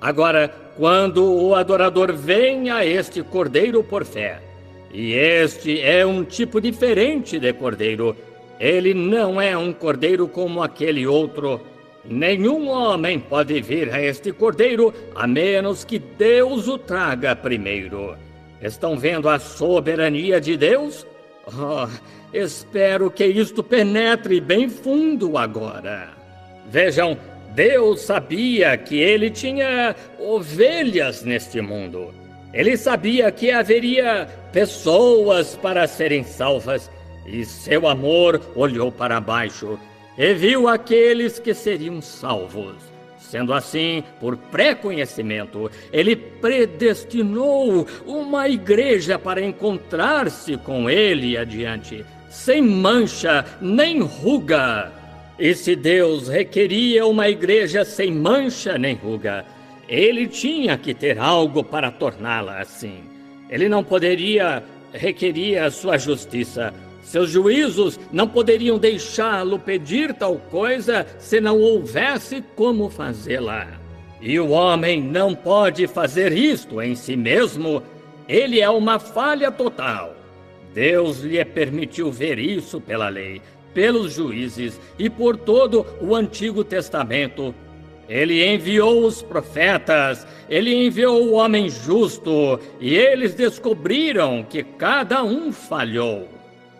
Agora, quando o adorador vem a este cordeiro por fé, e este é um tipo diferente de cordeiro, ele não é um cordeiro como aquele outro. Nenhum homem pode vir a este cordeiro a menos que Deus o traga primeiro. Estão vendo a soberania de Deus? Oh, espero que isto penetre bem fundo agora. Vejam, Deus sabia que ele tinha ovelhas neste mundo. Ele sabia que haveria pessoas para serem salvas, e seu amor olhou para baixo e viu aqueles que seriam salvos. Sendo assim, por pré-conhecimento, ele predestinou uma igreja para encontrar-se com ele adiante, sem mancha nem ruga. E se Deus requeria uma igreja sem mancha nem ruga, ele tinha que ter algo para torná-la assim. Ele não poderia requerir a sua justiça. Seus juízos não poderiam deixá-lo pedir tal coisa se não houvesse como fazê-la. E o homem não pode fazer isto em si mesmo. Ele é uma falha total. Deus lhe permitiu ver isso pela lei, pelos juízes e por todo o Antigo Testamento. Ele enviou os profetas, ele enviou o homem justo, e eles descobriram que cada um falhou.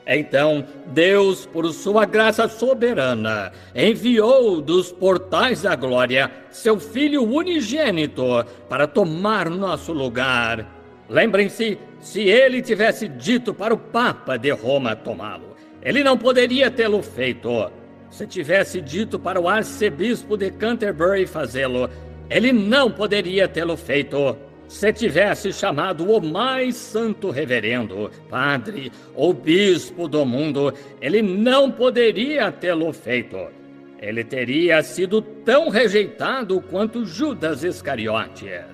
Então, Deus, por sua graça soberana, enviou dos portais da glória seu Filho unigênito para tomar nosso lugar. Lembrem-se, se ele tivesse dito para o Papa de Roma tomá-lo, ele não poderia tê-lo feito. Se tivesse dito para o arcebispo de Canterbury fazê-lo, ele não poderia tê-lo feito. Se tivesse chamado o mais santo reverendo, padre ou bispo do mundo, ele não poderia tê-lo feito. Ele teria sido tão rejeitado quanto Judas Iscariotes.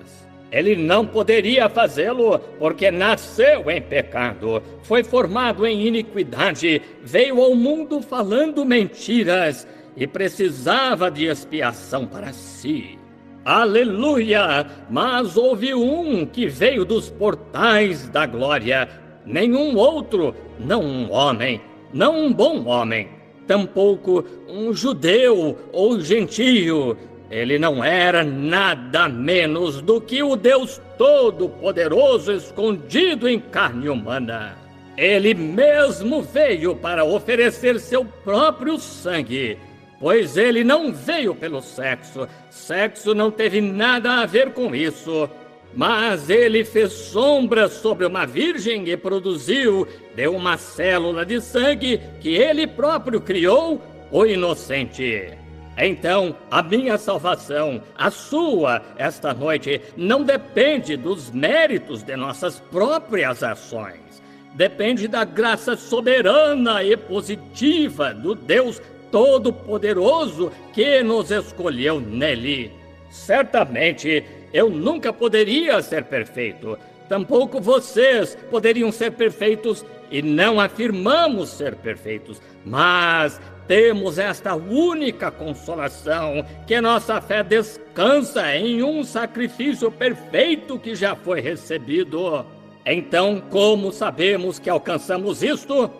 Ele não poderia fazê-lo porque nasceu em pecado, foi formado em iniquidade, veio ao mundo falando mentiras e precisava de expiação para si. Aleluia! Mas houve um que veio dos portais da glória, nenhum outro, não um homem, não um bom homem, tampouco um judeu ou gentio. Ele não era nada menos do que o Deus Todo-Poderoso escondido em carne humana. Ele mesmo veio para oferecer seu próprio sangue, pois ele não veio pelo sexo. Sexo não teve nada a ver com isso. Mas ele fez sombra sobre uma virgem e produziu de uma célula de sangue que ele próprio criou o inocente. Então, a minha salvação, a sua, esta noite, não depende dos méritos de nossas próprias ações. Depende da graça soberana e positiva do Deus Todo-Poderoso que nos escolheu nele. Certamente, eu nunca poderia ser perfeito. Tampouco vocês poderiam ser perfeitos e não afirmamos ser perfeitos. Mas temos esta única consolação, que nossa fé descansa em um sacrifício perfeito que já foi recebido. Então, como sabemos que alcançamos isto?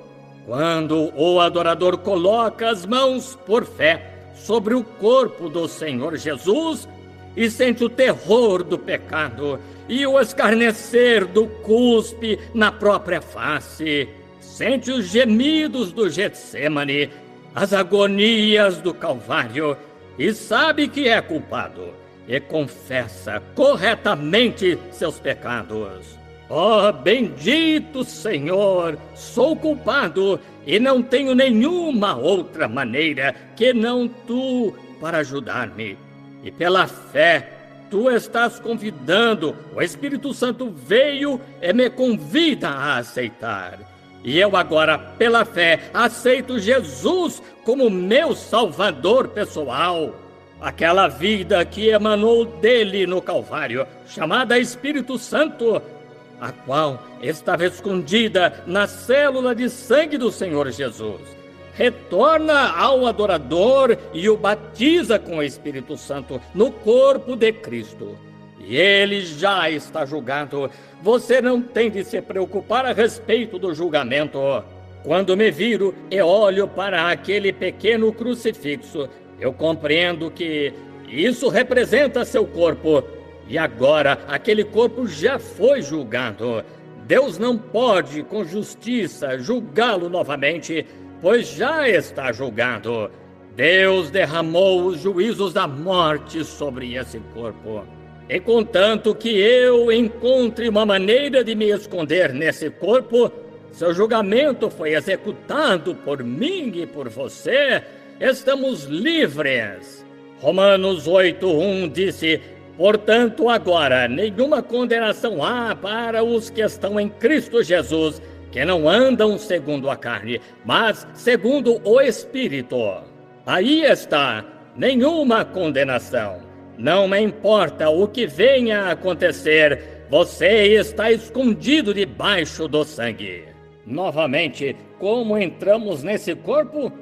Quando o adorador coloca as mãos por fé sobre o corpo do Senhor Jesus e sente o terror do pecado e o escarnecer do cuspe na própria face, sente os gemidos do Getsêmani, as agonias do Calvário e sabe que é culpado e confessa corretamente seus pecados. Oh, bendito Senhor, sou culpado e não tenho nenhuma outra maneira que não tu para ajudar-me. E pela fé, tu estás convidando, o Espírito Santo veio e me convida a aceitar. E eu agora, pela fé, aceito Jesus como meu Salvador pessoal. Aquela vida que emanou dele no Calvário, chamada Espírito Santo, a qual estava escondida na célula de sangue do Senhor Jesus, retorna ao adorador e o batiza com o Espírito Santo no corpo de Cristo. e ele já está julgado. Você não tem de se preocupar a respeito do julgamento. Quando me viro e olho para aquele pequeno crucifixo, eu compreendo que isso representa seu corpo. E agora aquele corpo já foi julgado. Deus não pode, com justiça, julgá-lo novamente, pois já está julgado. Deus derramou os juízos da morte sobre esse corpo. E contanto que eu encontre uma maneira de me esconder nesse corpo, seu julgamento foi executado por mim e por você, estamos livres. Romanos 8:1 disse: portanto, agora nenhuma condenação há para os que estão em Cristo Jesus, que não andam segundo a carne, mas segundo o Espírito. Aí está, nenhuma condenação. Não me importa o que venha a acontecer, você está escondido debaixo do sangue. Novamente, como entramos nesse corpo?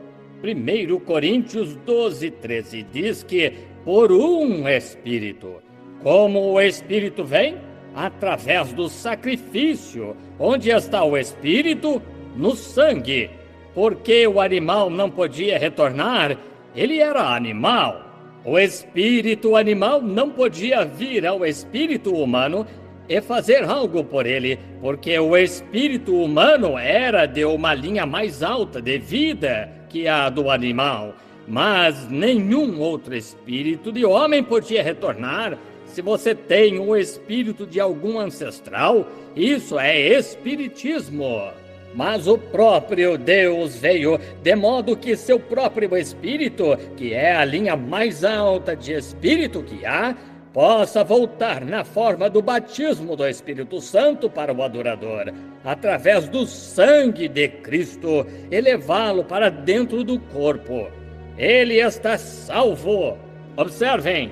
1 Coríntios 12:13 diz que por um Espírito. Como o Espírito vem? Através do sacrifício. Onde está o Espírito? No sangue. Porque o animal não podia retornar, ele era animal. O espírito animal não podia vir ao espírito humano e fazer algo por ele, porque o espírito humano era de uma linha mais alta de vida que a do animal. Mas nenhum outro espírito de homem podia retornar. Se você tem o espírito de algum ancestral, isso é espiritismo. Mas o próprio Deus veio, de modo que seu próprio Espírito, que é a linha mais alta de Espírito que há, possa voltar na forma do batismo do Espírito Santo para o adorador, através do sangue de Cristo, e levá-lo para dentro do corpo. Ele está salvo. Observem,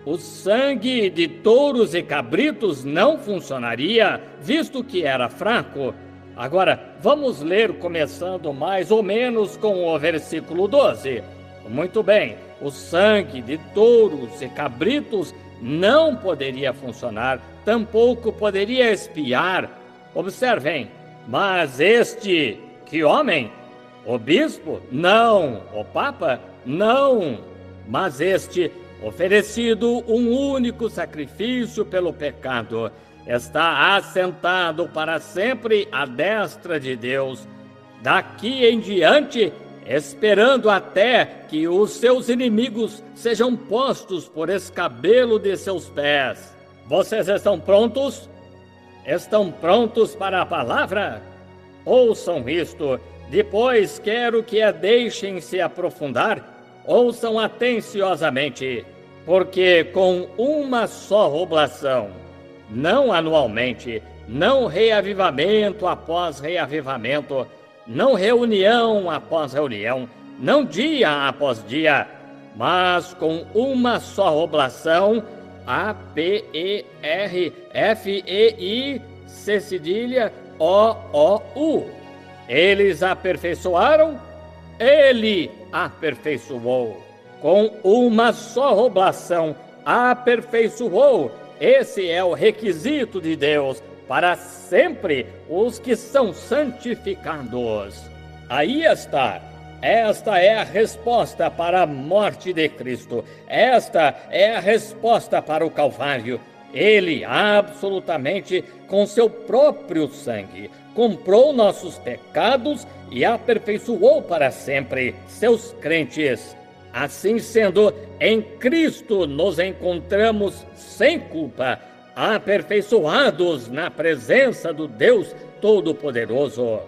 o sangue de touros e cabritos não funcionaria, visto que era fraco. Agora, vamos ler começando mais ou menos com o versículo 12. Muito bem, o sangue de touros e cabritos não poderia funcionar, tampouco poderia expiar. Observem, mas este, que homem? O bispo? Não. O papa? Não. Mas este, oferecido um único sacrifício pelo pecado, está assentado para sempre à destra de Deus, daqui em diante, esperando até que os seus inimigos sejam postos por escabelo de seus pés. Vocês estão prontos? Estão prontos para a palavra? Ouçam isto, depois quero que a deixem se aprofundar. Ouçam atenciosamente, porque com uma só oblação, não anualmente, não reavivamento após reavivamento, não reunião após reunião, não dia após dia, mas com uma só oblação, A-P-E-R-F-E-I, C cedilha, O-O-U. Eles aperfeiçoaram, ele aperfeiçoou. Com uma só oblação, aperfeiçoou. Esse é o requisito de Deus para sempre os que são santificados. Aí está. Esta é a resposta para a morte de Cristo. Esta é a resposta para o Calvário. Ele, absolutamente, com seu próprio sangue, comprou nossos pecados e aperfeiçoou para sempre seus crentes. Assim sendo, em Cristo nos encontramos sem culpa, aperfeiçoados na presença do Deus Todo-Poderoso.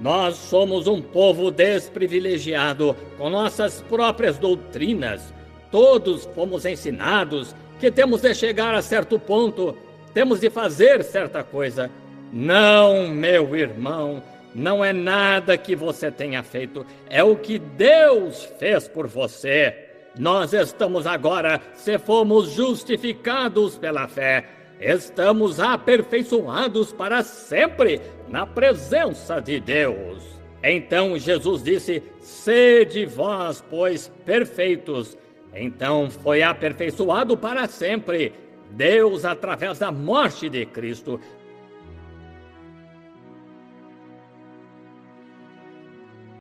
Nós somos um povo desprivilegiado com nossas próprias doutrinas. Todos fomos ensinados que temos de chegar a certo ponto, temos de fazer certa coisa. Não, meu irmão, não é nada que você tenha feito, é o que Deus fez por você. Nós estamos agora, se fomos justificados pela fé, estamos aperfeiçoados para sempre na presença de Deus. Então Jesus disse: sede vós, pois, perfeitos. Então foi aperfeiçoado para sempre. Deus, através da morte de Cristo,